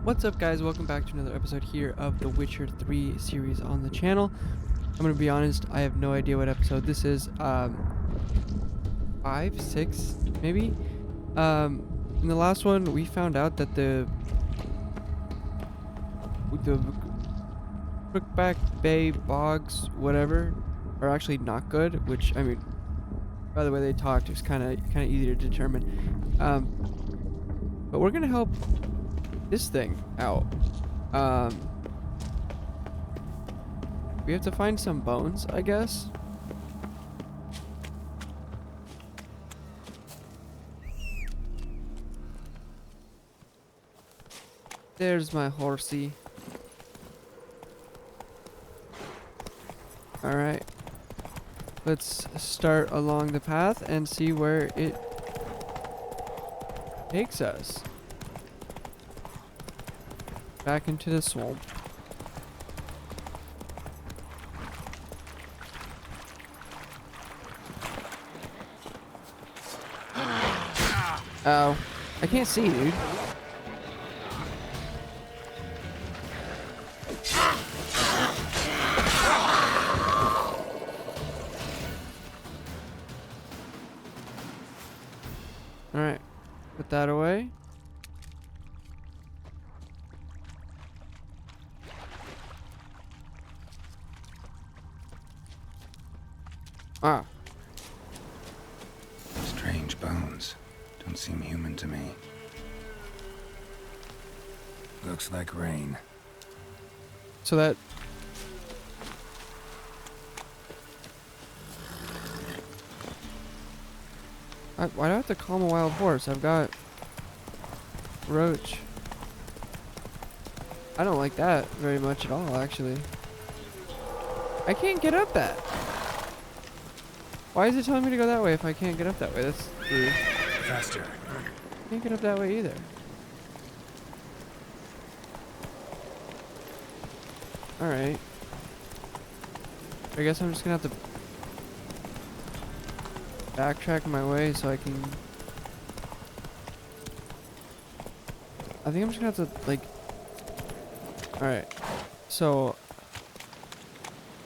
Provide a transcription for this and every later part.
What's up, guys? Welcome back to another episode here of the Witcher 3 series on the channel. I'm gonna be honest, I have no idea what episode this is. 5, 6, maybe? In the last one, we found out that the Crookback Bay bogs, whatever, are actually not good, which, I mean, by the way they talked, it's kind of easy to determine. But we're gonna help this thing out. We have to find some bones, I guess. There's my horsey. Alright. Let's start along the path and see where it takes us. Back into the swamp. Oh, I can't see, dude. Alright, put that away. Ah. Strange bones. Don't seem human to me. Looks like rain. So that... why do I have to calm a wild horse? I've got... Roach. I don't like that very much at all, actually. I can't get up that. Why is it telling me to go that way if I can't get up that way? That's rude. Faster. Can't get up that way either. Alright. I guess I'm just gonna have to backtrack my way so I can... I think I'm just gonna have to, like... Alright. So...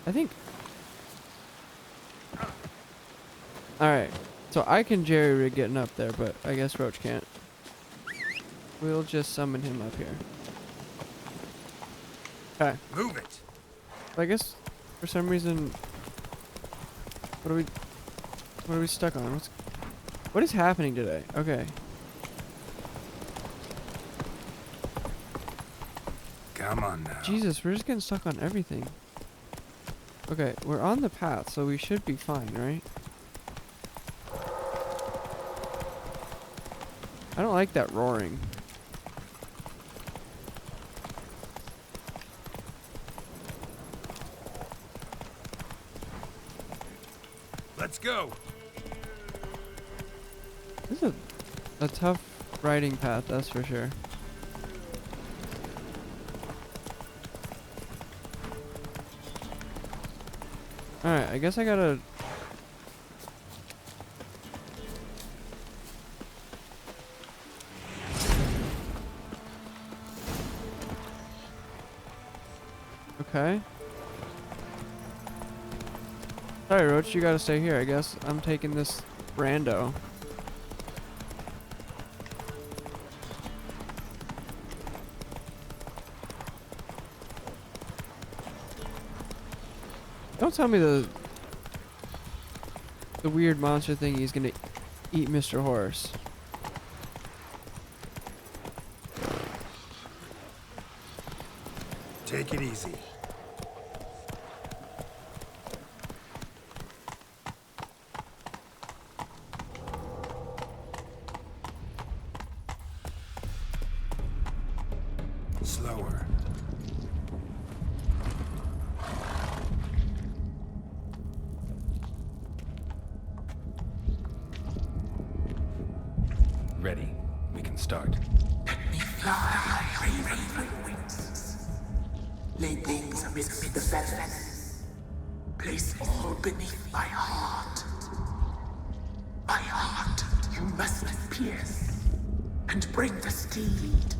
I think... Alright. So I can jerry-rig getting up there, but I guess Roach can't. We'll just summon him up here. Okay. Move it. I guess for some reason... What are we stuck on? What is happening today? Okay. Come on now. Jesus, we're just getting stuck on everything. Okay, we're on the path, so we should be fine, right? I don't like that roaring. Let's go. This is a tough riding path, that's for sure. Alright, I guess I gotta... Okay. Sorry, Roach, you gotta stay here, I guess. I'm taking this rando. Don't tell me the weird monster thing is gonna eat Mr. Horse. Take it easy. Slower. Ready. We can start. Let me fly, raven wings. Lay things amidst the feathers. Place all beneath my heart. My heart you must pierce and bring the steed.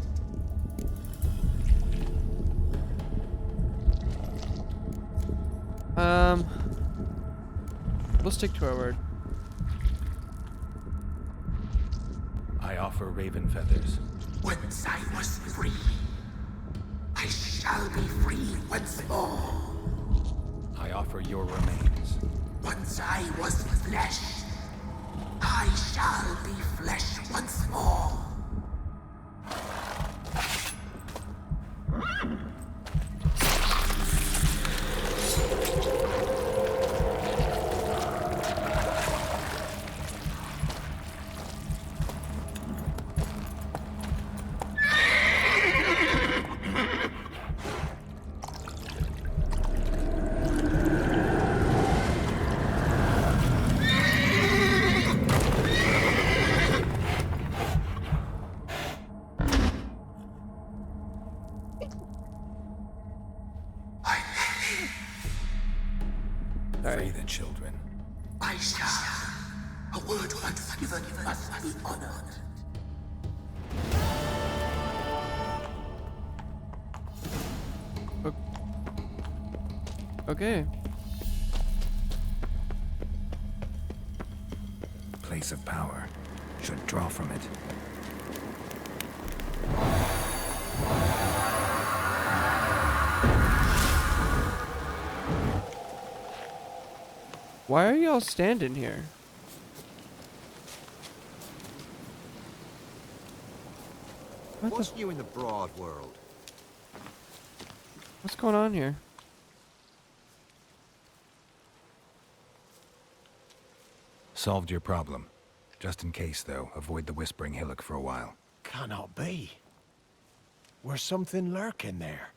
Um, we'll stick to our word. I offer raven feathers. Once I was free, I shall be free once more. I offer your remains. Once I was flesh, I shall be flesh once more. Free the children. I shall. A word once given must be honored. Okay. Place of power. Should draw from it. Why are y'all standing here? What the, What's new in the broad world? what's going on here? Solved your problem. Just in case, though, avoid the Whispering Hillock for a while. Cannot be. Where's something lurking there?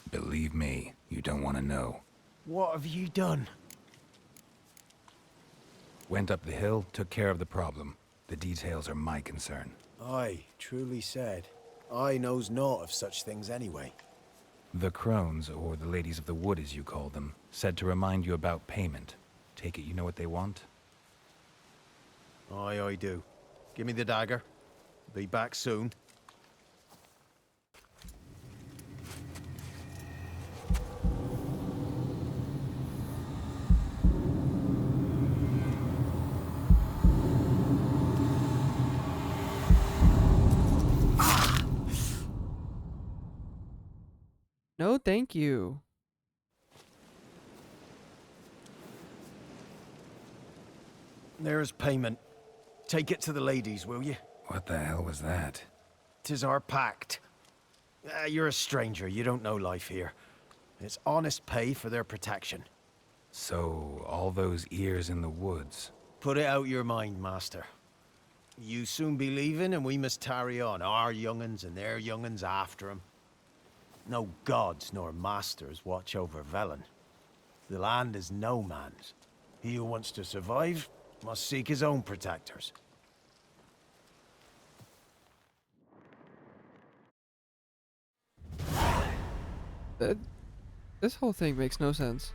Believe me, you don't want to know. What have you done? Went up the hill, took care of the problem. The details are my concern. Aye, truly said. I knows naught of such things anyway. The crones, or the ladies of the wood as you call them, said to remind you about payment. Take it you know what they want? Aye, I do. Give me the dagger. Be back soon. No, thank you. There's payment. Take it to the ladies, will you? What the hell was that? 'Tis our pact. You're a stranger. You don't know life here. It's honest pay for their protection. So, all those ears in the woods. Put it out your mind, master. You soon be leaving, and we must tarry on, our young'uns and their young'uns after 'em. No gods nor masters watch over Velen. The land is no man's. He who wants to survive must seek his own protectors. This whole thing makes no sense.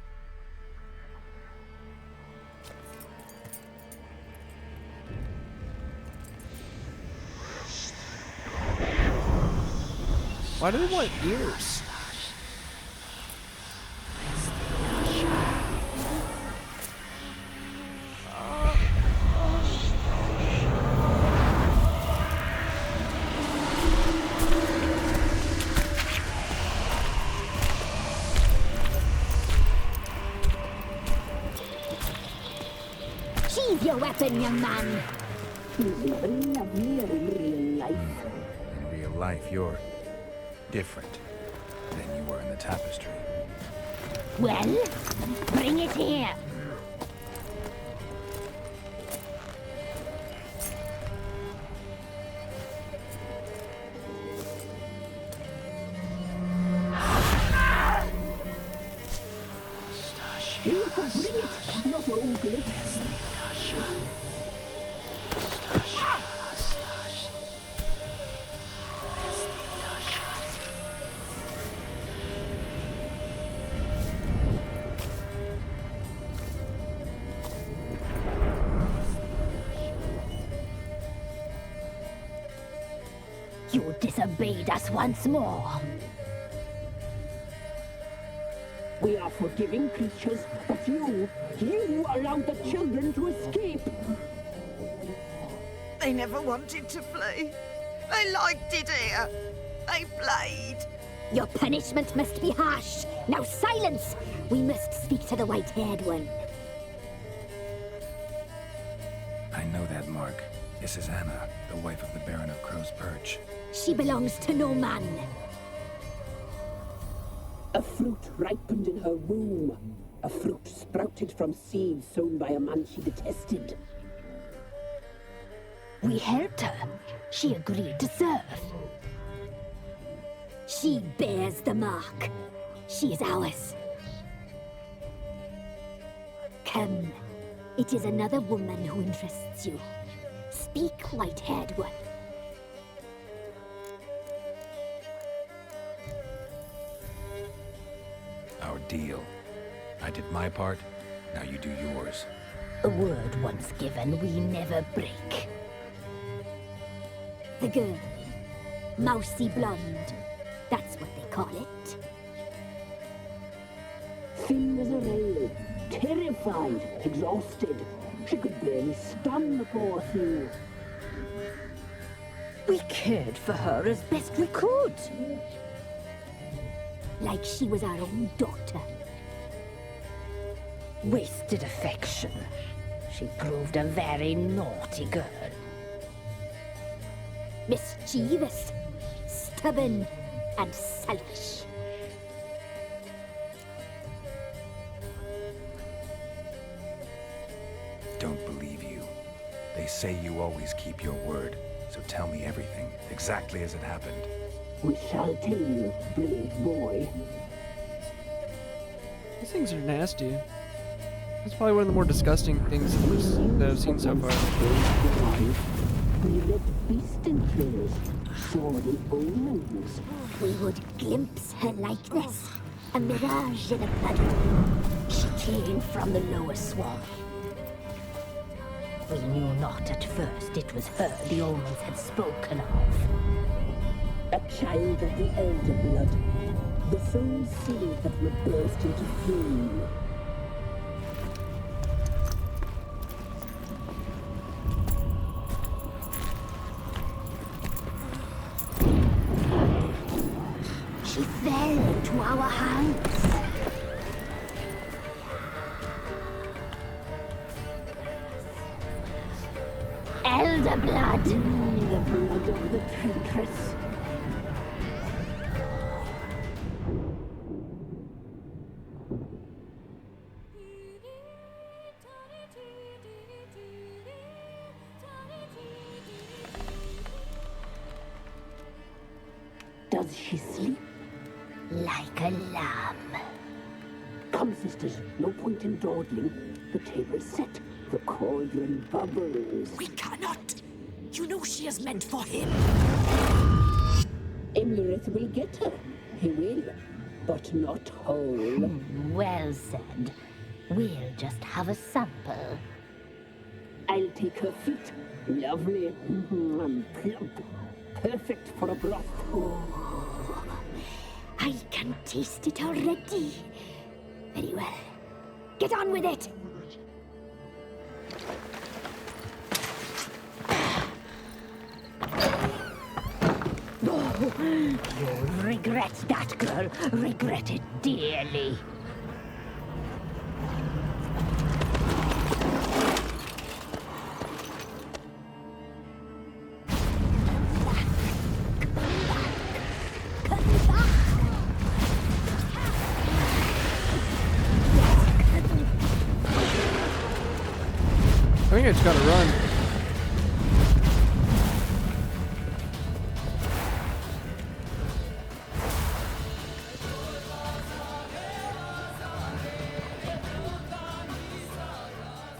Why do they want ears? Sheathe your weapon, young man. In real life, you're different than you were in the tapestry. Well, bring it here. You disobeyed us once more. We are forgiving creatures, but you allowed the children to escape. They never wanted to flee. They liked it here. They played. Your punishment must be harsh. Now silence! We must speak to the white-haired one. I know that mark. This is Anna, the wife of the Baron of Crow's Perch. She belongs to no man. A fruit ripened in her womb. A fruit sprouted from seeds sown by a man she detested. We helped her. She agreed to serve. She bears the mark. She is ours. Come. It is another woman who interests you. Speak, white-haired one. Our deal. I did my part, now you do yours. A word once given, we never break. The girl. Mousy blonde. That's what they call it. Thin as a rail, terrified, exhausted. She could barely stand the poor thing. We cared for her as best we could. Like she was our own daughter. Wasted affection. She proved a very naughty girl. Mischievous, stubborn, and selfish. Don't believe you. They say you always keep your word, so tell me everything, exactly as it happened. We shall tell you, brave boy. These things are nasty. It's probably one of the more disgusting things that I've seen so far. We read beast entrails, saw the omens. We would glimpse her likeness, a mirage in a puddle. She came from the lower swamp. We knew not at first it was her the omens had spoken of. A child of the elder blood, the same seed that would burst into flame. She fell into our hands. Elder blood. The blood of the traitress. Does she sleep? Like a lamb. Come, sisters, no point in dawdling. The table's set. The cauldron bubbles. We cannot. You know she is meant for him. Emlureth will get her. He will, but not whole. Well said. We'll just have a sample. I'll take her feet. Lovely. And plump. Perfect for a broth. I can taste it already. Very well. Get on with it! You'll regret that, girl. Regret it dearly. I think I just gotta run.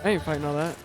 I ain't fighting all that.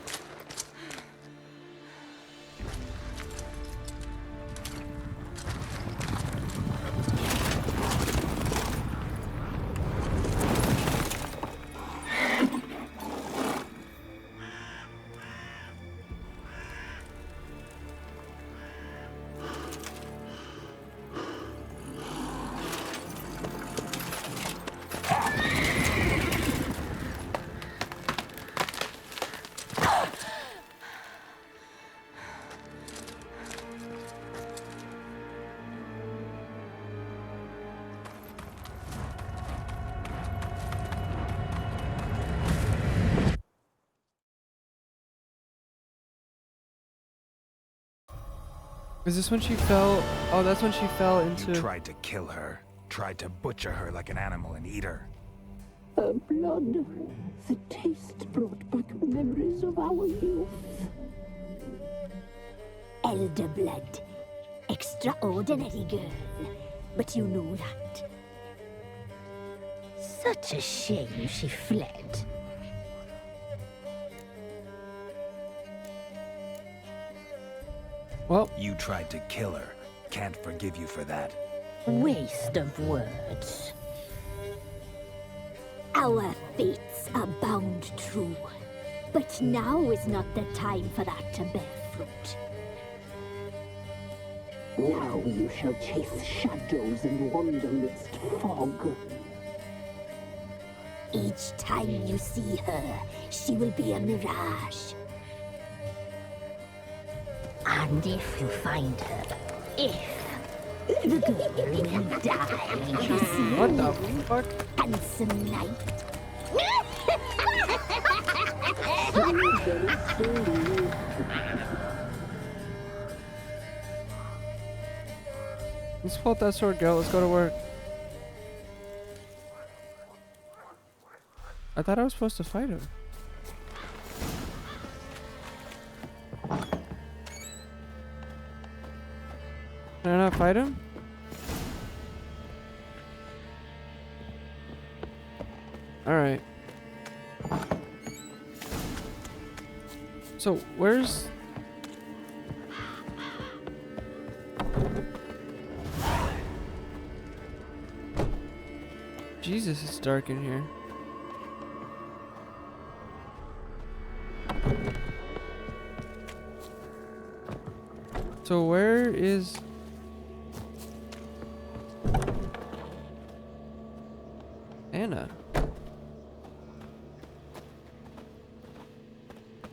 Is this when she fell? Oh, that's when she fell You into. tried to kill her. Tried to butcher her like an animal and eat her. Her blood, the taste brought back memories of our youth. Elder blood. Extraordinary girl. But you know that. Such a shame she fled. Well, You tried to kill her. Can't forgive you for that. Waste of words. Our fates are bound true. But now is not the time for that to bear fruit. Now you shall chase shadows and wander midst fog. Each time you see her, she will be a mirage. And if you find her, the girl will die this what the fuck? handsome night. Let's pull out that sword, girl. Let's go to work. I thought I was supposed to fight him. Can I not fight him? Alright. So, where's... Jesus, it's dark in here. So where is... Anna?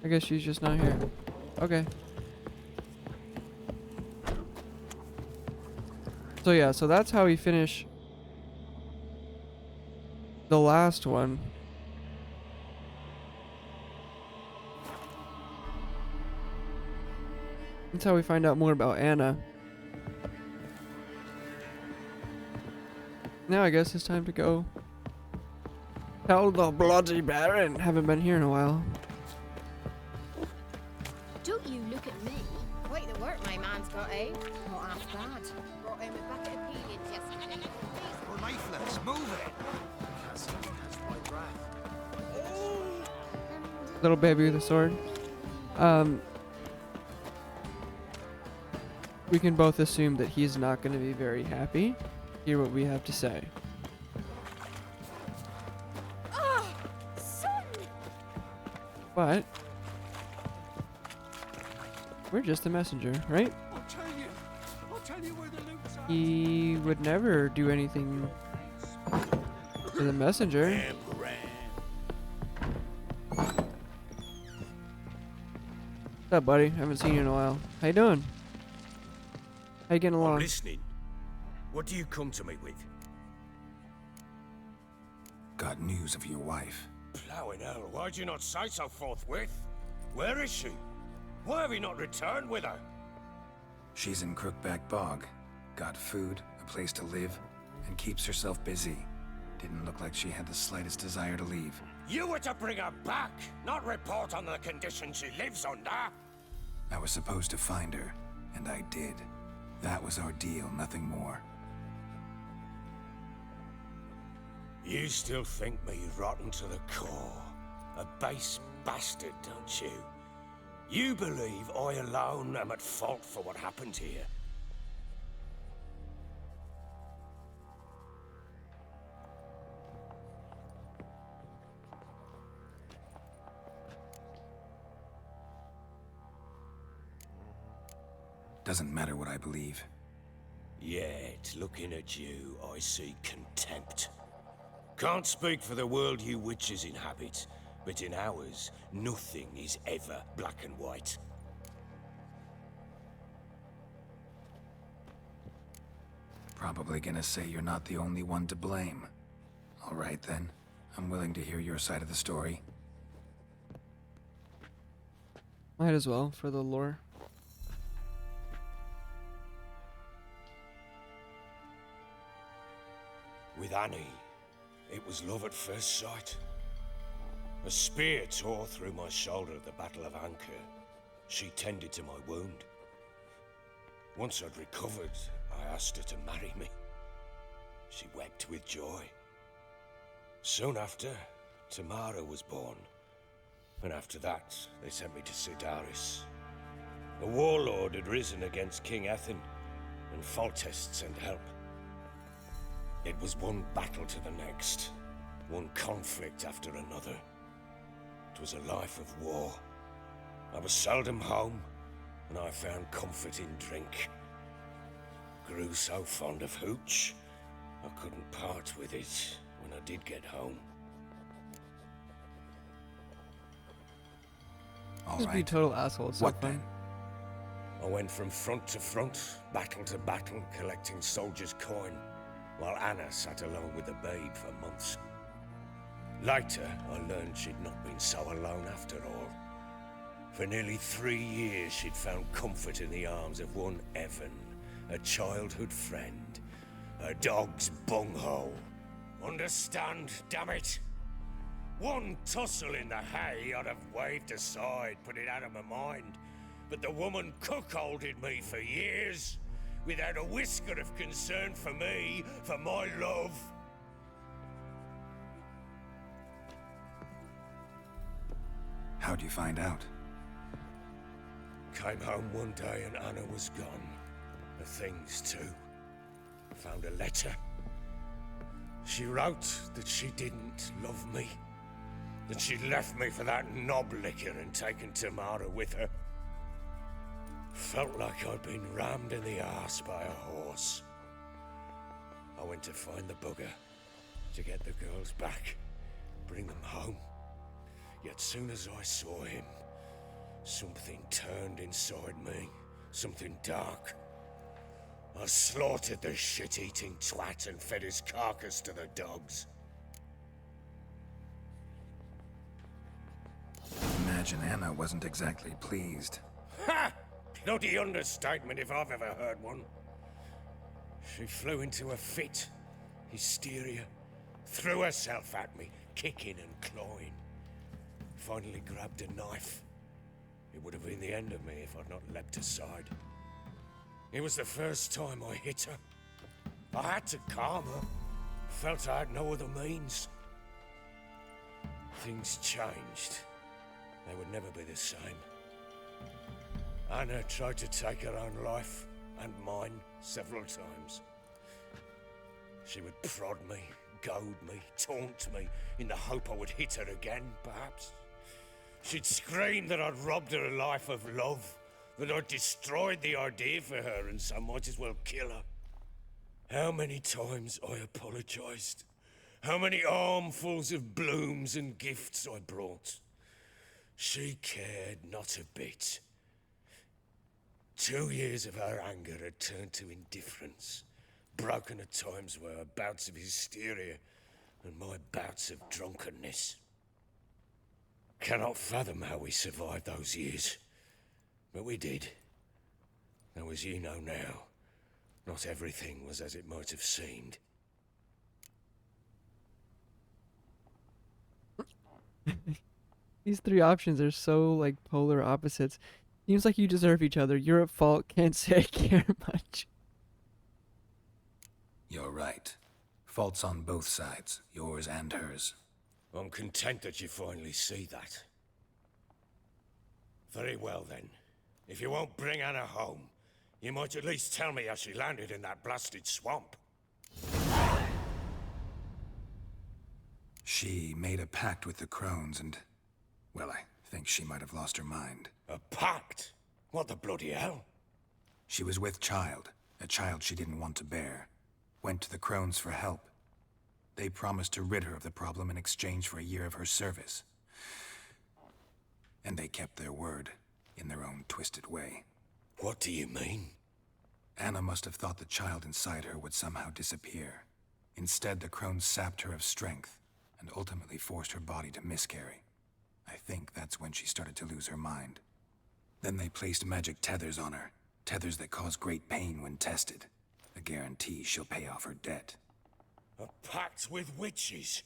I guess she's just not here. Okay. So yeah, so that's how we finish the last one. That's how we find out more about Anna. Now I guess it's time to go tell the bloody Baron. Haven't been here in a while. Don't you look at me. Quite the work my man's got, eh? Not half bad. Brought him a bucket of periods yesterday. Lifeless, move it! Catch my breath. Little baby with a sword. We can both assume that he's not going to be very happy. Hear what we have to say. Oh, son! But we're just a messenger, right? I'll tell you where the loot's at. He would never do anything to the messenger. What's up, buddy? Haven't seen you in a while. How you doing? How you getting along? Listening. What do you come to me with? Got news of your wife. Plowing hell, why'd you not say so forthwith? Where is she? Why have you not returned with her? She's in Crookback Bog. Got food, a place to live, and keeps herself busy. Didn't look like she had the slightest desire to leave. You were to bring her back, not report on the conditions she lives under. I was supposed to find her, and I did. That was our deal, nothing more. You still think me rotten to the core. A base bastard, don't you? You believe I alone am at fault for what happened here. Doesn't matter what I believe. Yet, looking at you, I see contempt. Can't speak for the world you witches inhabit, but in ours, nothing is ever black and white. Probably gonna say you're not the only one to blame. All right then, I'm willing to hear your side of the story. Might as well for the lore. with Annie, it was love at first sight. A spear tore through my shoulder at the Battle of Anchor. She tended to my wound. Once I'd recovered, I asked her to marry me. She wept with joy. Soon after, Tamara was born. And after that, they sent me to Cidaris. A warlord had risen against King Ethan, and Foltest sent help. It was one battle to the next, one conflict after another. It was a life of war. I was seldom home, and I found comfort in drink. Grew so fond of hooch, I couldn't part with it when I did get home. All Just be a right. total asshole. It's so What fun. then? I went from front to front, battle to battle, collecting soldiers' coin, while Anna sat alone with the babe for months. Later, I learned she'd not been so alone after all. For nearly 3 years, she'd found comfort in the arms of one Evan, a childhood friend, a dog's bunghole. Understand, damn it? One tussle in the hay I'd have waved aside, put it out of my mind. But the woman cuckolded me for years, without a whisker of concern for me, for my love. How'd you find out? Came home one day and Anna was gone. Her things too. Found a letter. She wrote that she didn't love me. That she'd left me for that knob licker and taken Tamara with her. Felt like I'd been rammed in the arse by a horse. I went to find the bugger, to get the girls back, bring them home. Yet soon as I saw him, something turned inside me, something dark. I slaughtered the shit-eating twat and fed his carcass to the dogs. Imagine Anna wasn't exactly pleased. Ha! Bloody understatement if I've ever heard one. She flew into a fit, hysteria, threw herself at me, kicking and clawing. Finally grabbed a knife. It would have been the end of me if I'd not leapt aside. It was the first time I hit her. I had to calm her. Felt I had no other means. Things changed. They would never be the same. Anna tried to take her own life, and mine, several times. She would prod me, goad me, taunt me, in the hope I would hit her again, perhaps. She'd scream that I'd robbed her a life of love, that I'd destroyed the idea for her, and so might as well kill her. How many times I apologized. How many armfuls of blooms and gifts I brought. She cared not a bit. 2 years of her anger had turned to indifference, broken at times by her bouts of hysteria and my bouts of drunkenness. Cannot fathom how we survived those years, but we did. Though as you know now, not everything was as it might have seemed. These three options are so like polar opposites. Seems like you deserve each other. You're at fault. Can't say I care much. You're right. Faults on both sides, yours and hers. I'm content that you finally see that. Very well then. If you won't bring Anna home, you might at least tell me how she landed in that blasted swamp. She made a pact with the crones and... well, I think she might have lost her mind. A pact? What the bloody hell? She was with child, a child she didn't want to bear. Went to the crones for help. They promised to rid her of the problem in exchange for a year of her service. And they kept their word, in their own twisted way. What do you mean? Anna must have thought the child inside her would somehow disappear. Instead, the crones sapped her of strength, and ultimately forced her body to miscarry. I think that's when she started to lose her mind. Then they placed magic tethers on her, tethers that cause great pain when tested. A guarantee she'll pay off her debt. A pact with witches?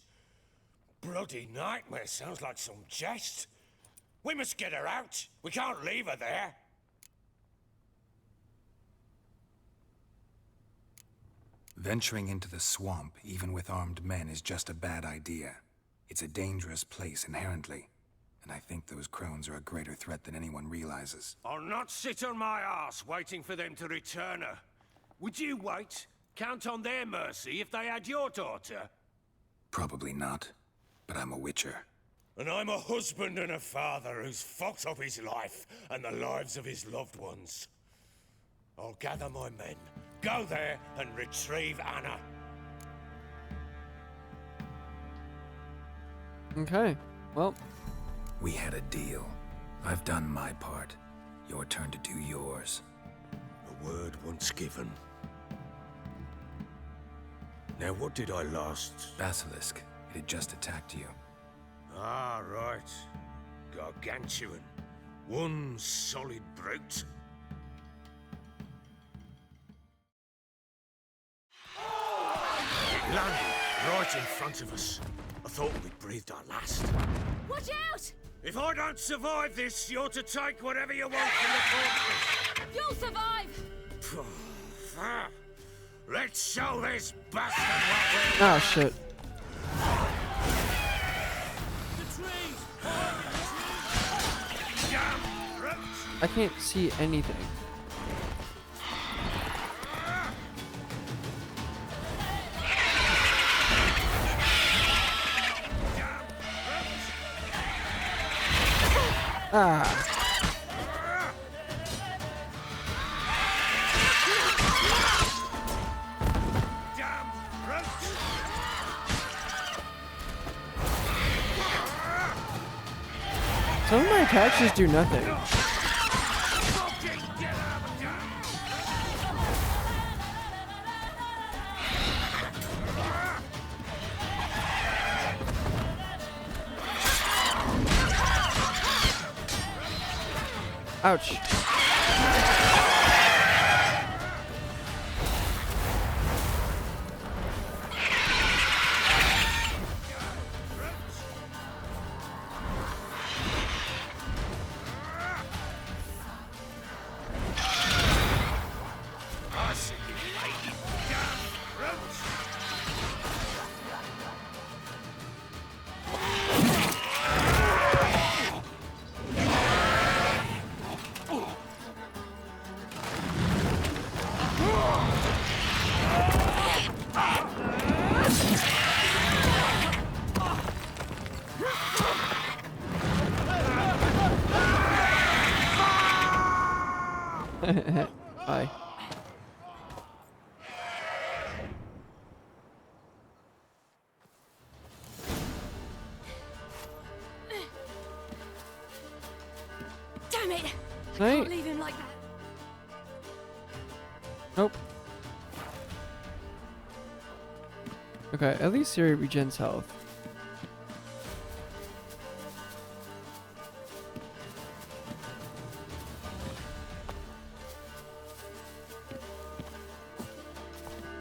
Bloody nightmare, sounds like some jest. We must get her out. We can't leave her there. Venturing into the swamp, even with armed men, is just a bad idea. It's a dangerous place inherently, and I think those crones are a greater threat than anyone realizes. I'll not sit on my ass waiting for them to return her. Would you wait? Count on their mercy if they had your daughter? Probably not, but I'm a witcher. And I'm a husband and a father who's fucked up his life and the lives of his loved ones. I'll gather my men, go there and retrieve Anna. Okay, well, We had a deal. I've done my part. Your turn to do yours. A word once given. Now what did I last... Basilisk. It had just attacked you. Ah, right. Gargantuan. One solid brute. It landed right in front of us. I thought we'd breathed our last. Watch out! If I don't survive this, you're to take whatever you want from the corpses. You'll survive! Let's show this bastard what we're... oh shit. Damn brutes! I can't see anything. Ah. Damn brutes! Some of my attacks just do nothing. Fucking get out of town! Ouch. Bye. Damn it! I Right. can't leave him like that. Nope. Okay, at least Siri regens health.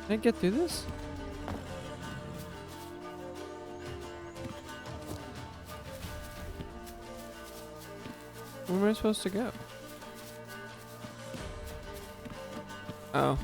Can I get through this? Where am I supposed to go? Oh.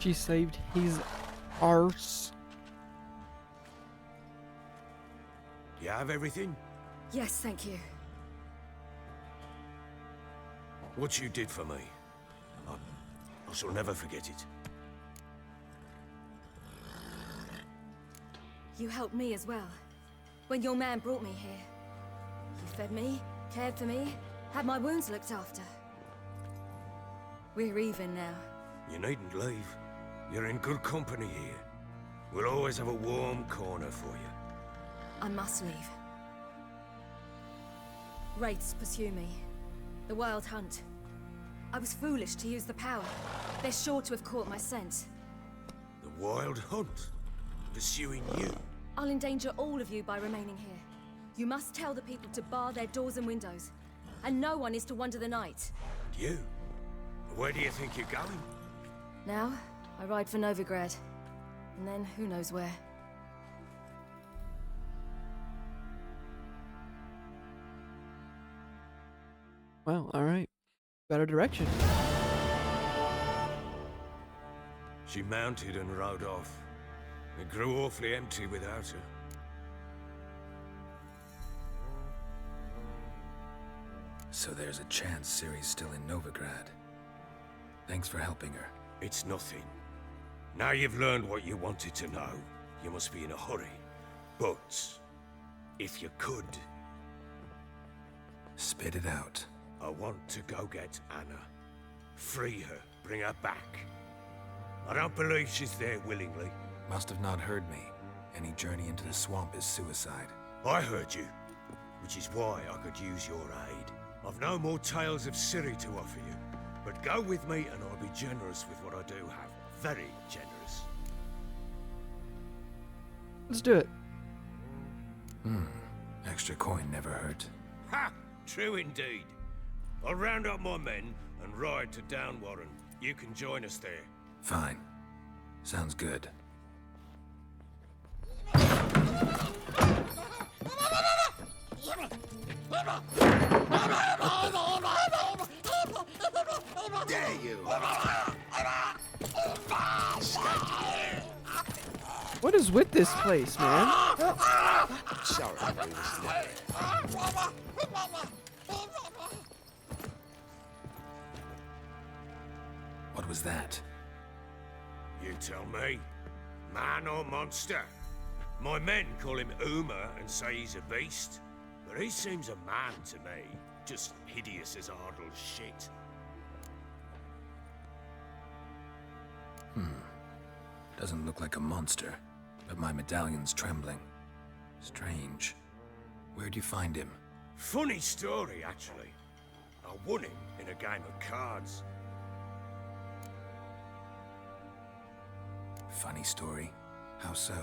She saved his arse. You have everything? Yes, thank you. What you did for me, I shall never forget it. You helped me as well. When your man brought me here. You fed me, cared for me, had my wounds looked after. We're even now. You needn't leave. You're in good company here. We'll always have a warm corner for you. I must leave. Wraiths pursue me. The Wild Hunt. I was foolish to use the power. They're sure to have caught my scent. The Wild Hunt? Pursuing you? I'll endanger all of you by remaining here. You must tell the people to bar their doors and windows. And no one is to wander the night. You? Where do you think you're going? Now, I ride for Novigrad. And then who knows where. Well, alright. Better direction. She mounted and rode off. It grew awfully empty without her. So there's a chance Ciri's still in Novigrad. Thanks for helping her. It's nothing. Now you've learned what you wanted to know, you must be in a hurry. But, if you could, Spit it out. I want to go get Anna. Free her, bring her back. I don't believe she's there willingly. Must have not heard me. Any journey into the swamp is suicide. I heard you, which is why I could use your aid. I've no more tales of Ciri to offer you, but go with me and I'll be generous with what I do have. Very generous. Let's do it. Extra coin never hurt. Ha! True indeed. I'll round up my men and ride to Downwarren. You can join us there. Fine. Sounds good. There you are. What is with this place, man? Sorry, we was late. What was that? You tell me. Man or monster? My men call him Uma and say he's a beast. But he seems a man to me. Just hideous as Ardle's shit. Doesn't look like a monster, but my medallion's trembling. Strange. Where'd you find him? Funny story, actually. I won him in a game of cards. Funny story. How so?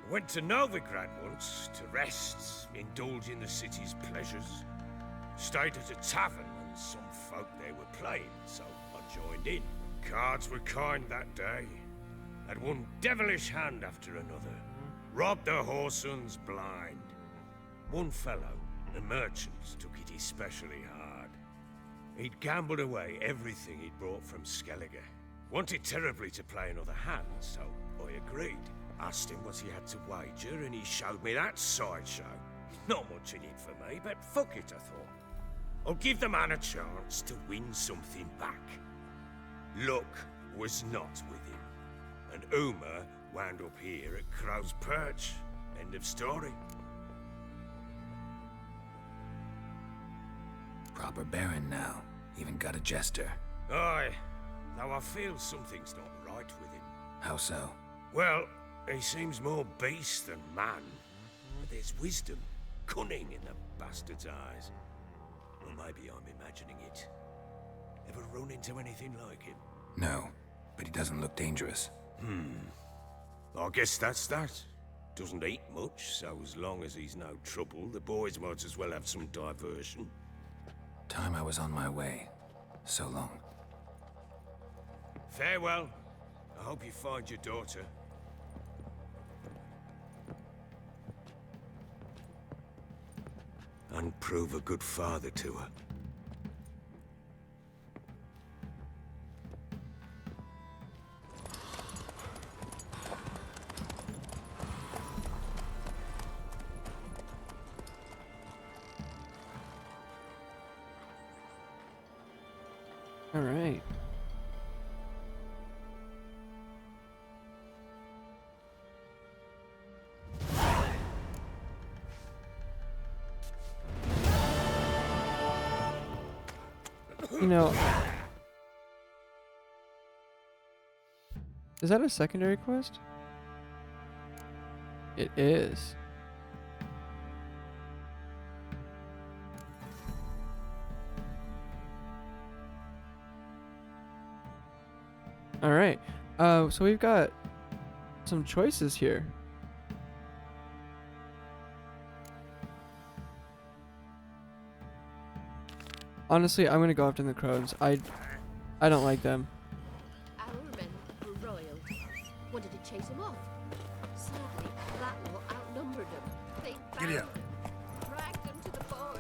Went to Novigrad once to rest, indulge in the city's pleasures. Stayed at a tavern and some folk there were playing, so I joined in. Cards were kind that day. Had one devilish hand after another. Robbed the whoresons blind. One fellow, a merchant, took it especially hard. He'd gambled away everything he'd brought from Skellige. Wanted terribly to play another hand, so I agreed. Asked him what he had to wager, and he showed me that sideshow. Not much in it for me, but fuck it, I thought. I'll give the man a chance to win something back. Luck was not with him, and Uma wound up here at Crow's Perch. End of story. Proper baron now. Even got a jester. Aye, though I feel something's not right with him. How so? Well, he seems more beast than man. But there's wisdom, cunning in the bastard's eyes. Or maybe I'm imagining it. Ever run into anything like him? No, but he doesn't look dangerous. I guess that's that. Doesn't eat much, so as long as he's no trouble, the boys might as well have some diversion. Time I was on my way. So long. Farewell. I hope you find your daughter. And prove a good father to her. All right. You know, is that a secondary quest? It is. All right. So we've got some choices here. Honestly, I'm gonna go after the crones. I don't like them. Our men were royal. Wanted to chase them off. Sadly, that lot outnumbered them. They Giddy bound up. them, dragged them to the board.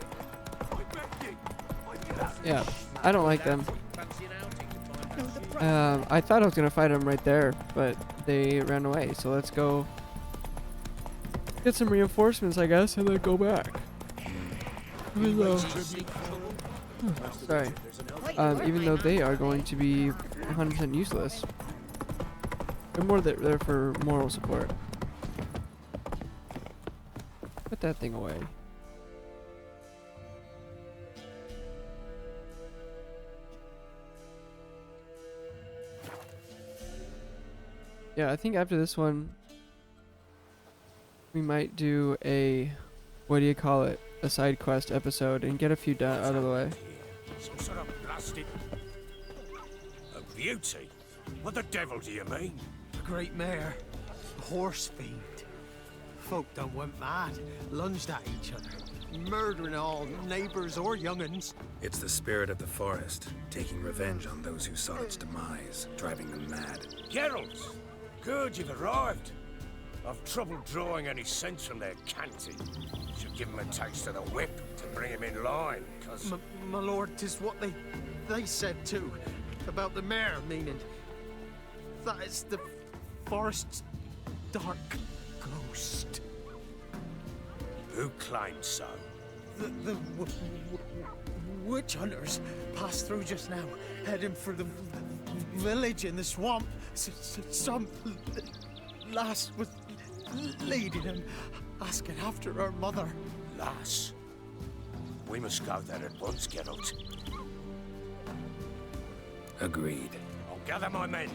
Yeah, I don't like them. I thought I was gonna fight them right there, but they ran away. So let's go get some reinforcements, I guess, and then go back. Sorry. Even though they are going to be 100% useless. They're more there for moral support. Put that thing away. Yeah, I think after this one, we might do a, what do you call it, a side quest episode and get a few done out of the way. Some sort of blasted... A beauty? What the devil do you mean? A great mare. A horse fiend. Folk done went mad. Lunged at each other. Murdering all neighbors or young'uns. It's the spirit of the forest, taking revenge on those who sought its demise, driving them mad. Geralt! Good, you've arrived. I've trouble drawing any sense from their canting. Should give him a taste of the whip to bring him in line, cause... My lord, 'tis what they said too. About the mare, meaning. That is the forest's dark ghost. Who claims so? The witch hunters passed through just now, heading for the village in the swamp. Some lass was leading and asking after her mother. Lass? We must go there at once, Geralt. Agreed. I'll gather my men.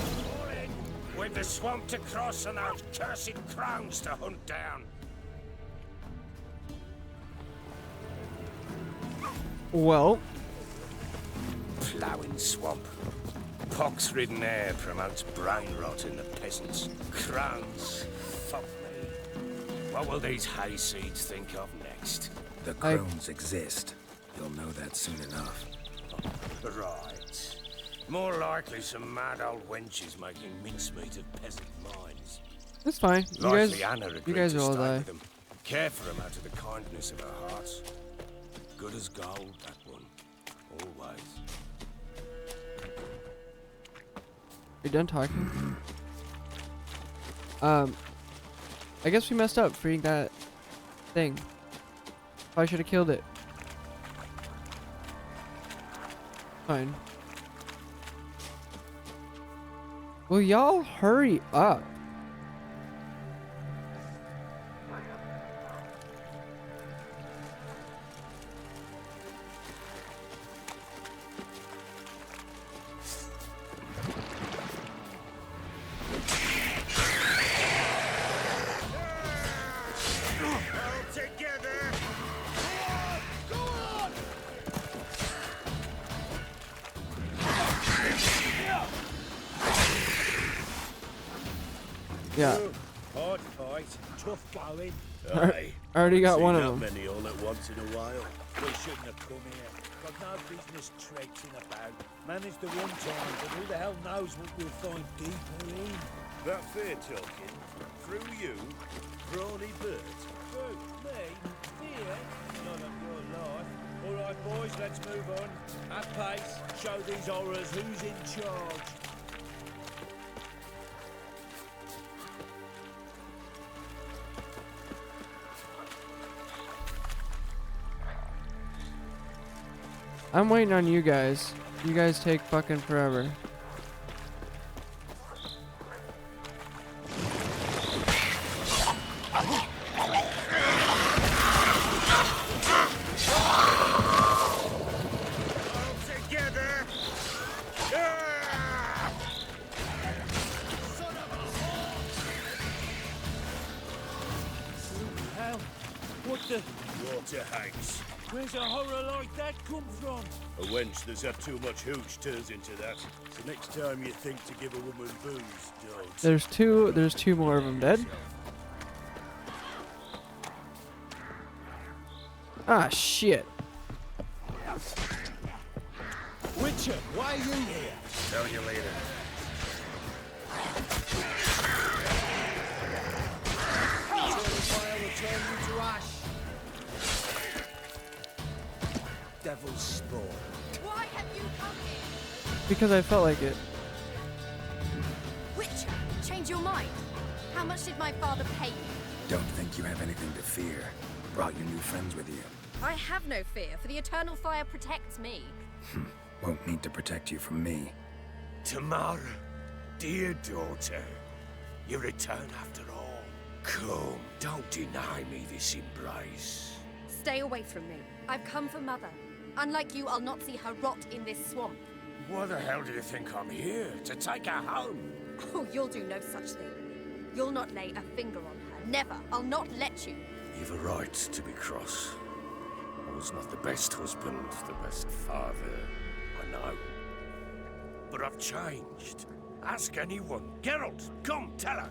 All in. With the swamp to cross and those cursed crones to hunt down. Well, Ploughing swamp. Pox-ridden air promotes brain rot in the peasants. Crones. Fuck me. What will these hayseeds think of next? The crones exist. You'll know that soon enough. Right. More likely some mad old wenches making mincemeat of peasant minds. that's fine. Likely Anna You agreed guys to will all stay die. with them. Care for them out of the kindness of her hearts. Good as gold, that one. Always. You're done talking? I guess we messed up freeing that thing. I should have killed it. Fine. Will y'all hurry up? Yeah. Hard fight, tough going. I already got one of them. Many all at once in a while. We shouldn't have come here. Got no business traipsing about. Managed the one time, but who the hell knows what we'll find deeper in. That fair talking. Through you, Brawny Burt. Through me? Fear? None of your life. All right, boys, let's move on. At pace, show these horrors who's in charge. I'm waiting on you guys. You guys take fucking forever. Together! Hell, what the? Water hanks. Where's a horror like that come from? A wench that's had too much hooch turns into that. So next time you think to give a woman booze, don't. There's two more of them dead. Ah, shit. Witcher, why are you here? Tell you later. Eternal fire will turn you to ash. Devil's spawn. Why have you come here? Because I felt like it. Witcher, change your mind. How much did my father pay you? Don't think you have anything to fear. Brought your new friends with you. I have no fear, for the eternal fire protects me. Won't need to protect you from me. Tamara, dear daughter, you return after all. Come, don't deny me this embrace. Stay away from me. I've come for Mother. Unlike you, I'll not see her rot in this swamp. Why the hell do you think I'm here? To take her home? Oh, you'll do no such thing. You'll not lay a finger on her. Never. I'll not let you. You've a right to be cross. I was not the best husband, the best father, I know. But I've changed. Ask anyone. Geralt, come, tell her.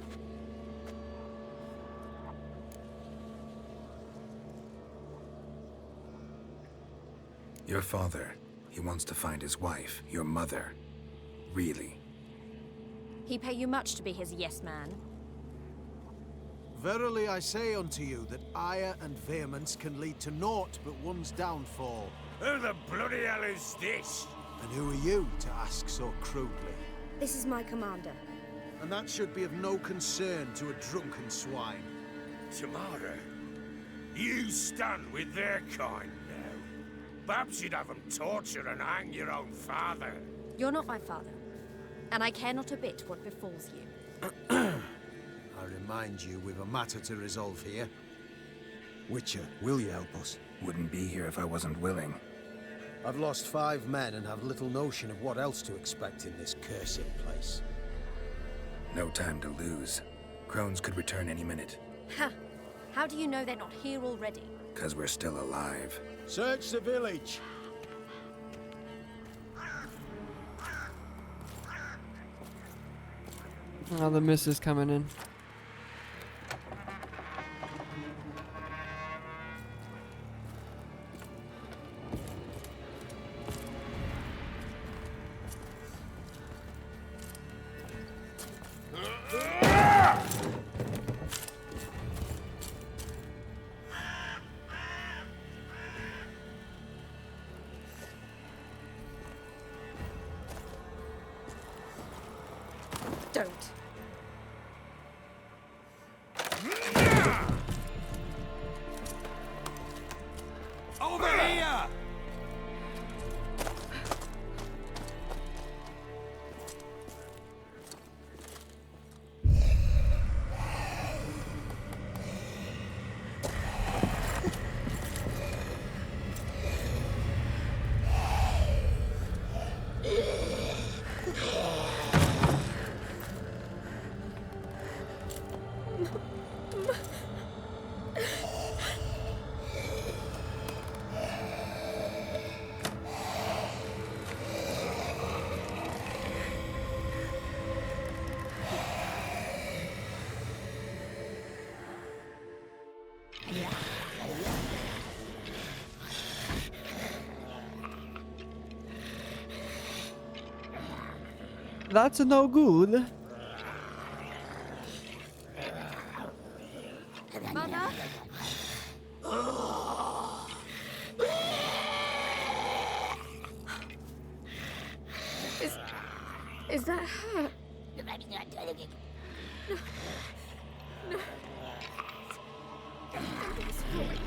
Your father, he wants to find his wife, your mother. Really. He pay you much to be his yes man. Verily I say unto you that ire and vehemence can lead to naught but one's downfall. Who the bloody hell is this? And who are you to ask so crudely? This is my commander. And that should be of no concern to a drunken swine. Tamara, you stand with their kind now. Perhaps you'd have them torture and hang your own father. You're not my father, and I care not a bit what befalls you. I remind you, we've a matter to resolve here. Witcher, will you help us? Wouldn't be here if I wasn't willing. I've lost 5 men and have little notion of what else to expect in this cursed place. No time to lose. Crones could return any minute. Ha! How do you know they're not here already? 'Cause we're still alive. Search the village! Oh, the mist is coming in. Don't. Over here! That's no good. Mother? Is that her? No. Something's wrong.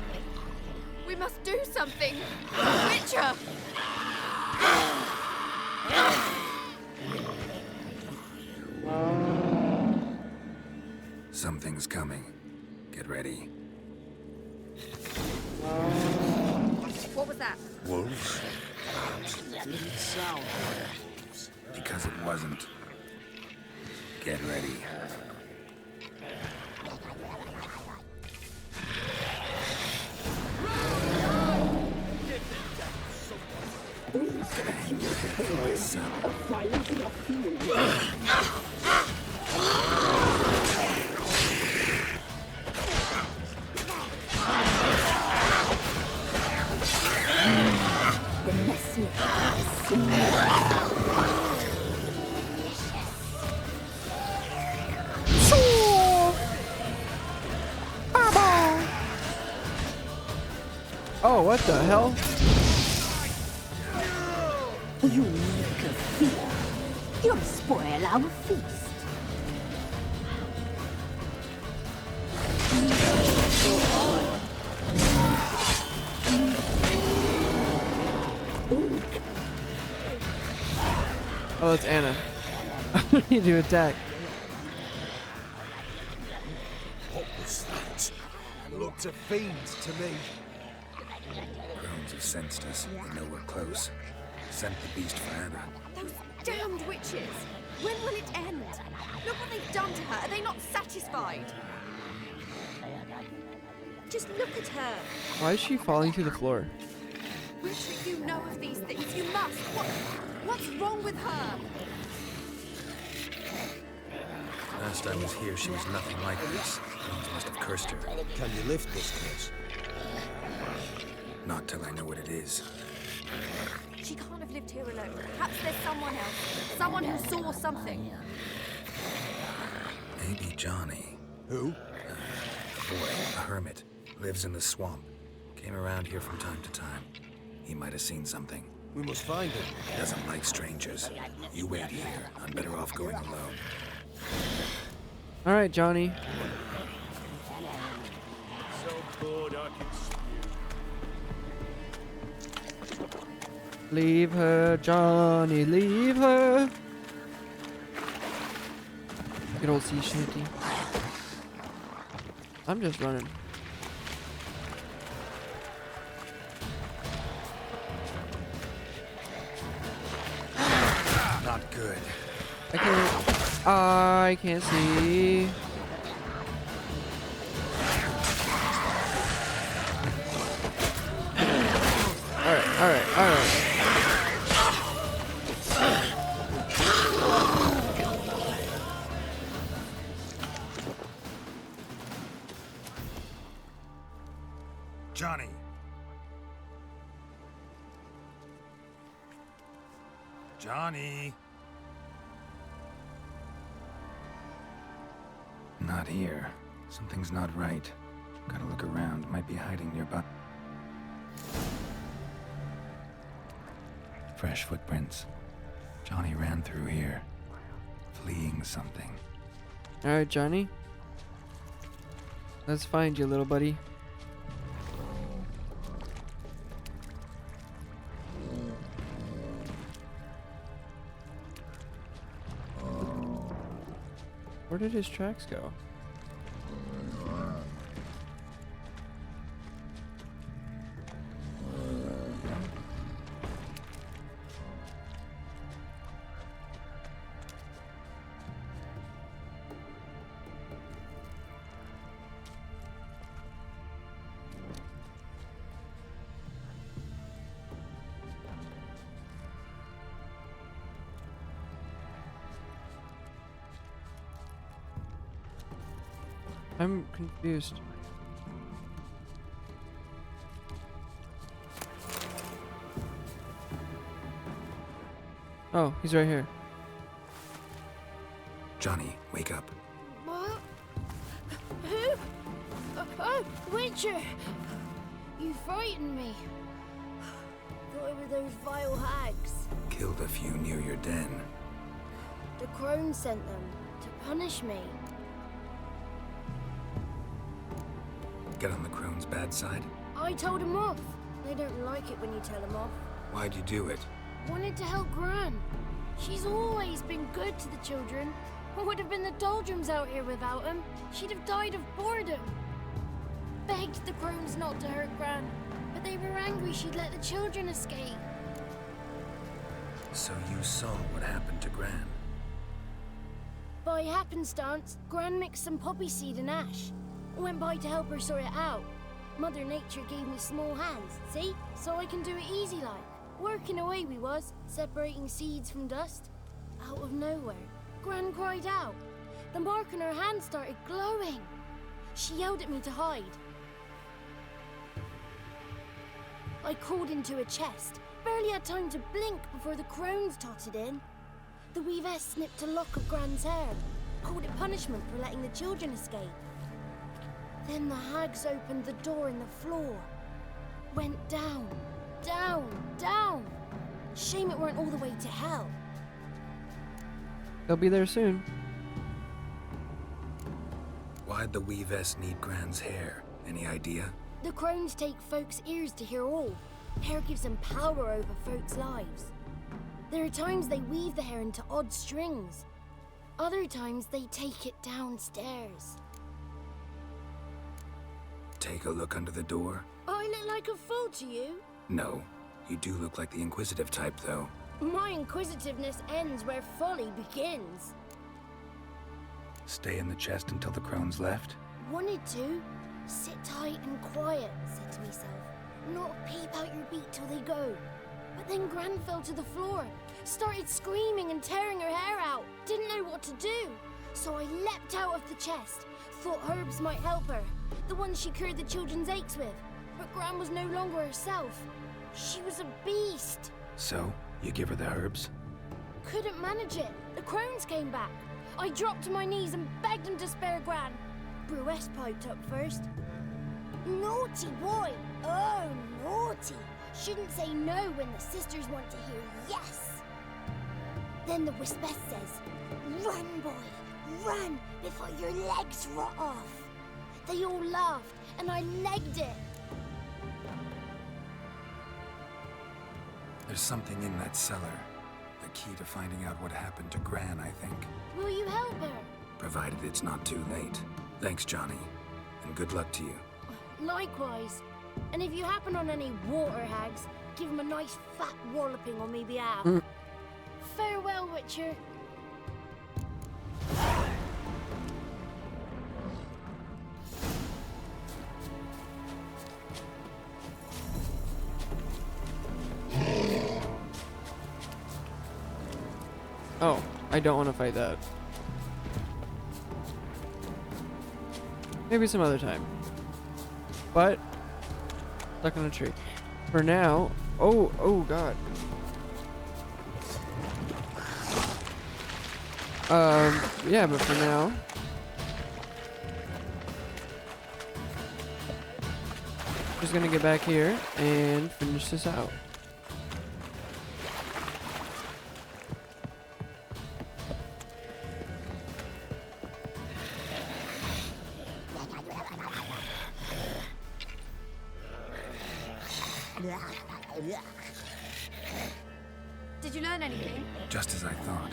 We must do something. Witcher! Something's coming. Get ready. What was that? Wolves? Didn't sound Because it wasn't. Get ready. The messy Oh, what the hell? You make a fear. You'll spoil our feast. Oh, it's Anna. I need to attack. What was that? looked a fiend to me. Crones have sensed us. They know we're close. Sent the beast for Anna. Those damned witches! When will it end? Look what they've done to her. Are they not satisfied? Just look at her. Why is she falling to the floor? Witcher, you know of these things. You must. What's wrong with her? Last I was here, she was nothing like this. Crones must have cursed her. Can you lift this curse? Not till I know what it is. She can't have lived here alone. Perhaps there's someone else. Someone who saw something. Maybe Johnny. Who? A boy, a hermit. Lives in the swamp. Came around here from time to time. He might have seen something. We must find him. Doesn't like strangers. You wait here. I'm better off going alone. All right, Johnny. So bored I can Leave her, Johnny, leave her. Good old sea shanty. I'm just running. Not good. I can't see. All right. Johnny! Johnny! Not here. Something's not right. Gotta look around. Might be hiding nearby. Fresh footprints. Johnny ran through here. Fleeing something. All right, Johnny. Let's find you, little buddy. Where did his tracks go? I'm confused. Oh, he's right here. Johnny, wake up. What? Who? Oh, Witcher! You frightened me. Thought it were those vile hags. Killed a few near your den. The crone sent them to punish me. Get on the Crone's bad side? I told them off. They don't like it when you tell them off. Why'd you do it? Wanted to help Gran. She's always been good to the children. What would have been the doldrums out here without him? She'd have died of boredom. Begged the crones not to hurt Gran, but they were angry she'd let the children escape. So you saw what happened to Gran? By happenstance, Gran mixed some poppy seed and ash. Went by to help her sort it out. Mother Nature gave me small hands, see? So I can do it easy like. Working away we was, separating seeds from dust. Out of nowhere, Gran cried out. The mark on her hand started glowing. She yelled at me to hide. I crawled into a chest. Barely had time to blink before the crones totted in. The weavess snipped a lock of Gran's hair, called it punishment for letting the children escape. Then the hags opened the door in the floor. Went down, down, down. Shame it weren't all the way to hell. They'll be there soon. Why'd the weavess need Gran's hair? Any idea? The crones take folks' ears to hear all. Hair gives them power over folks' lives. There are times they weave the hair into odd strings. Other times they take it downstairs. Take a look under the door? I look like a fool to you? No. You do look like the inquisitive type, though. My inquisitiveness ends where folly begins. Stay in the chest until the crones left? Wanted to. Sit tight and quiet, said to myself. Not peep out your beat till they go. But then Gran fell to the floor, started screaming and tearing her hair out. Didn't know what to do. So I leapt out of the chest. Thought herbs might help her. The ones she cured the children's aches with. But Gran was no longer herself. She was a beast. So, you give her the herbs? Couldn't manage it. The crones came back. I dropped to my knees and begged them to spare Gran. Bruess piped up first. Naughty boy! Oh, naughty! Shouldn't say no when the sisters want to hear yes. Then the Wispess says, run, boy, run before your legs rot off. They all laughed and I legged it. There's something in that cellar. The key to finding out what happened to Gran, I think. Will you help her? Provided it's not too late. Thanks, Johnny. And good luck to you. Likewise. And if you happen on any water hags, give them a nice fat walloping on me behalf. Farewell, Witcher. Oh, I don't want to fight that. Maybe some other time. But stuck on a tree. For now, oh god. Yeah, but for now, just gonna get back here and finish this out. Did you learn anything? Just as I thought.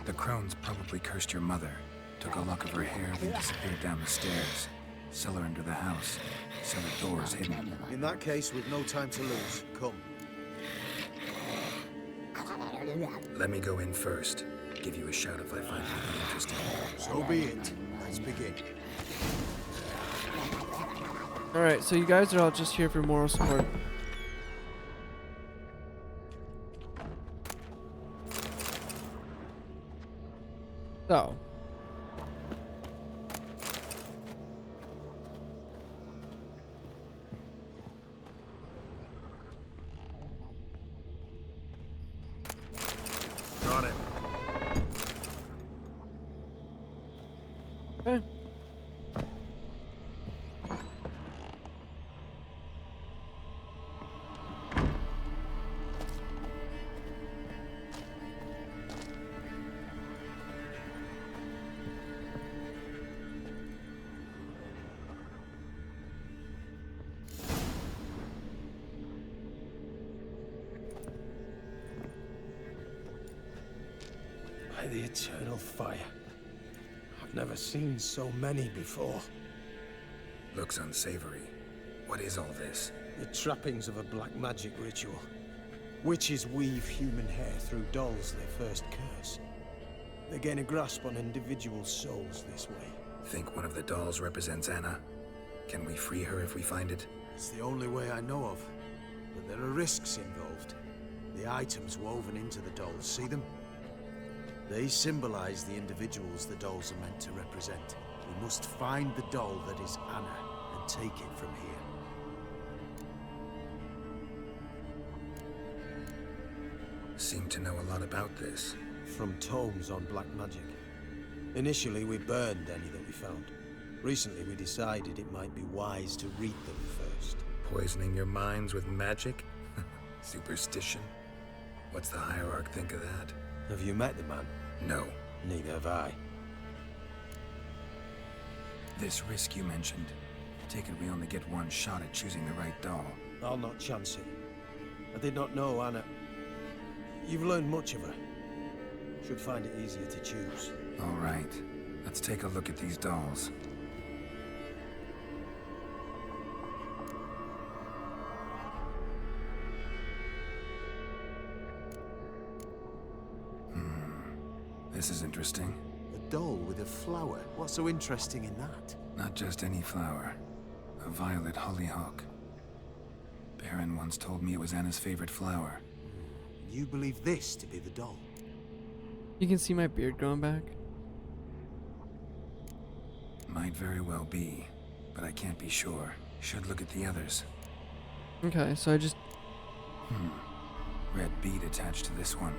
The crones probably cursed your mother, took a lock of her hair, then disappeared down the stairs. Cellar under the house. Cellar doors hidden. In that case, we've no time to lose. Come. Let me go in first. Give you a shout if I find anything interesting. So be it. Let's begin. Alright, so you guys are all just here for moral support. So. Got it. Okay. By the eternal fire. I've never seen so many before. Looks unsavory. What is all this? The trappings of a black magic ritual. Witches weave human hair through dolls they first curse. They gain a grasp on individual souls this way. Think one of the dolls represents Anna? Can we free her if we find it? It's the only way I know of. But there are risks involved. The items woven into the dolls, see them? They symbolize the individuals the dolls are meant to represent. We must find the doll that is Anna and take it from here. Seem to know a lot about this. From tomes on black magic. Initially, we burned any that we found. Recently, we decided it might be wise to read them first. Poisoning your minds with magic? Superstition? What's the Hierarch think of that? Have you met the man? No. Neither have I. This risk you mentioned. Take it we only get one shot at choosing the right doll. I'll not chance it. I did not know Anna. You've learned much of her. Should find it easier to choose. All right. Let's take a look at these dolls. This is interesting. A doll with a flower. What's so interesting in that? Not just any flower. A violet hollyhock. Baron once told me it was Anna's favorite flower. You believe this to be the doll? You can see my beard growing back. Might very well be, but I can't be sure. Should look at the others. Okay, so I just... Red bead attached to this one.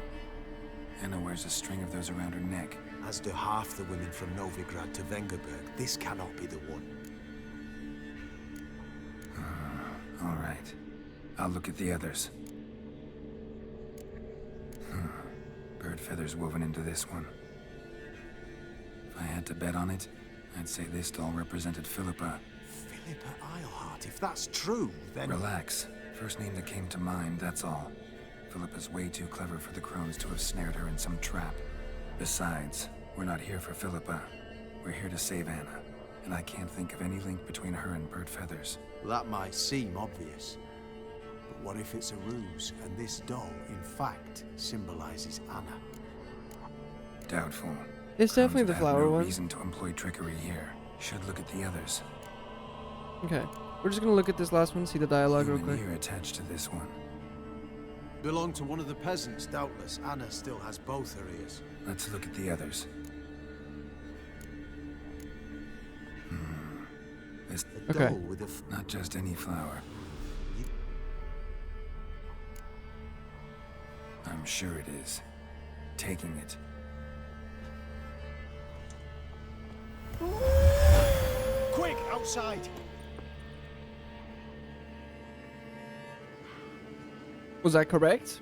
Anna wears a string of those around her neck. As do half the women from Novigrad to Vengerberg. This cannot be the one. All right. I'll look at the others. Bird feathers woven into this one. If I had to bet on it, I'd say this doll represented Philippa. Philippa Eilhart, if that's true, then... Relax. First name that came to mind, that's all. Philippa's way too clever for the crones to have snared her in some trap. Besides, we're not here for Philippa. We're here to save Anna. And I can't think of any link between her and Bird Feathers. That might seem obvious. But what if it's a ruse, and this doll, in fact, symbolizes Anna? Doubtful. It's definitely the Crones flower have no one. reason to employ trickery here. Should look at the others. Okay. We're just gonna look at this last one, see the dialogue real Human quick. ear attached to this one. Belong to one of the peasants, doubtless. Anna still has both her ears. Let's look at the others. This A Okay. doll with a... not just any flower. I'm sure it is. Taking it. Quick, outside! Was that correct?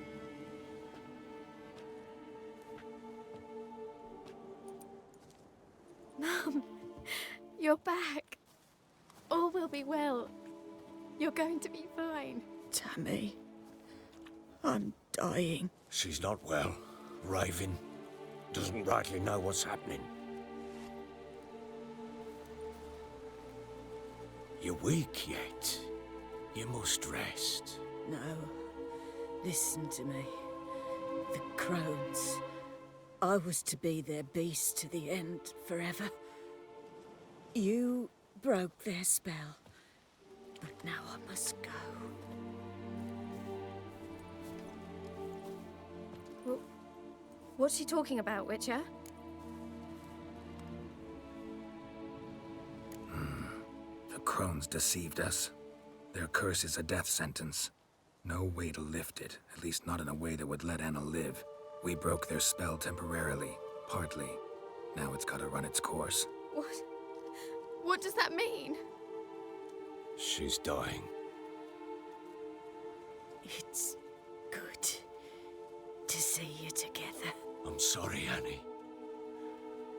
Mum, you're back. All will be well. You're going to be fine. Tammy, I'm dying. She's not well. Raving. Doesn't rightly know what's happening. You're weak yet. You must rest. No. Listen to me. The crones. I was to be their beast to the end, forever. You broke their spell. But now I must go. Well, what's she talking about, Witcher? The crones deceived us. Their curse is a death sentence. No way to lift it, at least not in a way that would let Anna live. We broke their spell temporarily, partly. Now it's gotta run its course. What? What does that mean? She's dying. It's good to see you together. I'm sorry, Annie.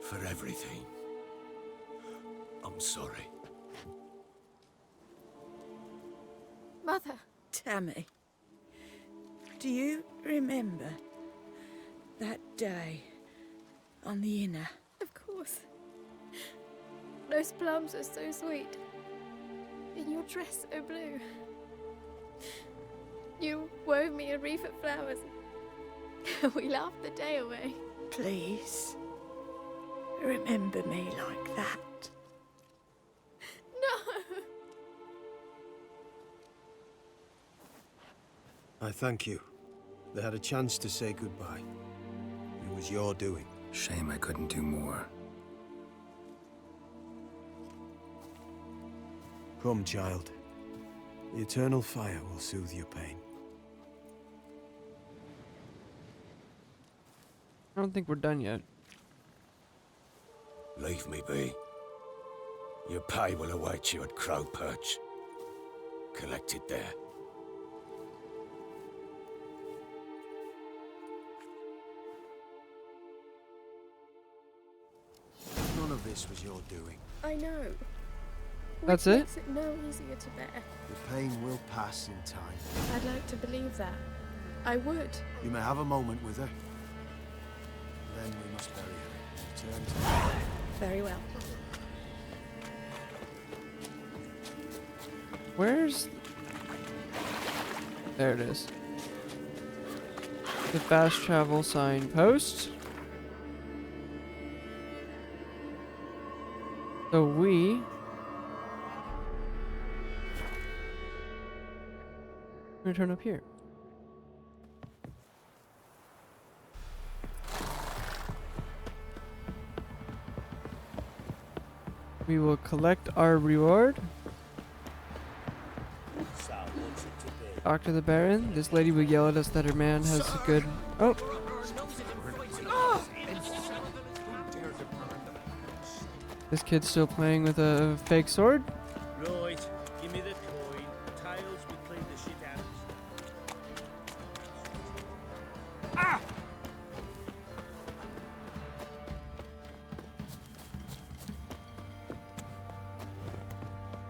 For everything. I'm sorry. Mother. Tammy, do you remember that day on the inner. Of course. Those plums are so sweet. And your dress so blue. You wove me a wreath of flowers. We laughed the day away. Please, remember me like that. No! I thank you. They had a chance to say goodbye. It was your doing. Shame I couldn't do more. Come, child. The eternal fire will soothe your pain. I don't think we're done yet. Leave me be. Your pay will await you at Crow Perch. Collect it there. None of this was your doing. I know. That's Which it? makes it no easier to bear. The pain will pass in time. I'd like to believe that. I would. You may have a moment with her. Then we must bury her. Return to Very well. Where's... There it is. The fast travel signpost. So we... We're gonna turn up here. We will collect our reward. So, what's it today? Talk to the Baron. This lady will yell at us that her man has a good... Oh! This kid's still playing with a fake sword? Right, give me the coin. Tails will clean the shit out of us.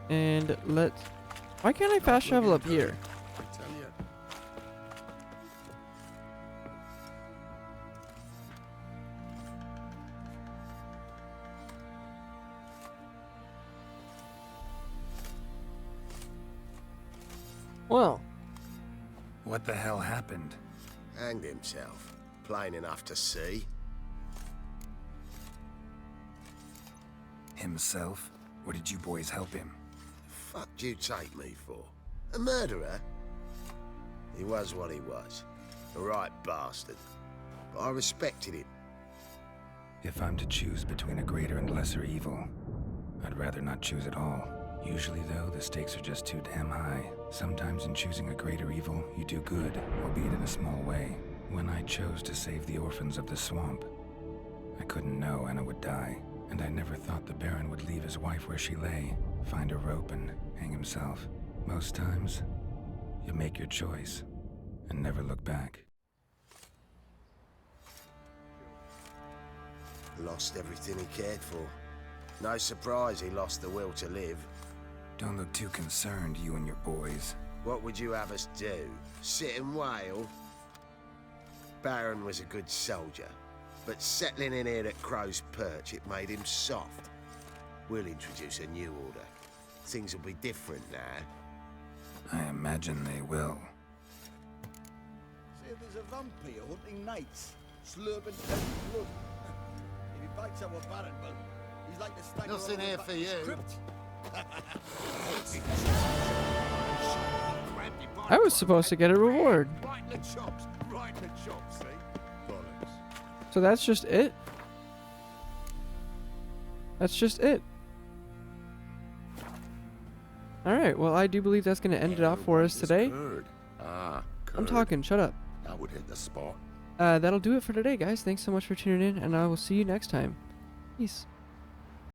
And let's... Why can't I fast travel up here? I tell you. Well, What the hell happened? Hanged himself. Plain enough to see. Himself? Or did you boys help him? Fuck do you take me for? A murderer? He was what he was. A right bastard. But I respected him. If I'm to choose between a greater and lesser evil, I'd rather not choose at all. Usually, though, the stakes are just too damn high. Sometimes in choosing a greater evil, you do good, albeit in a small way. When I chose to save the orphans of the swamp, I couldn't know Anna would die, and I never thought the Baron would leave his wife where she lay, find a rope and hang himself. Most times, you make your choice and never look back. Lost everything he cared for. No surprise he lost the will to live. Don't look too concerned, you and your boys. What would you have us do? Sit and wail? Baron was a good soldier, but settling in here at Crow's Perch, it made him soft. We'll introduce a new order. Things will be different now. I imagine they will. Say there's a vampire hunting knights, slurping heavy blood. If he bites our Baron, well, he's like the stag. Nothing here for you. Crypt. I was supposed to get a reward. Right in the chops, right in the chops, see? Bollocks. So that's just it? That's just it. Alright, well I do believe that's going to end it off for us today. Ah, I'm talking, shut up. That would hit the spot. That'll do it for today, guys. Thanks so much for tuning in, and I will see you next time. Peace.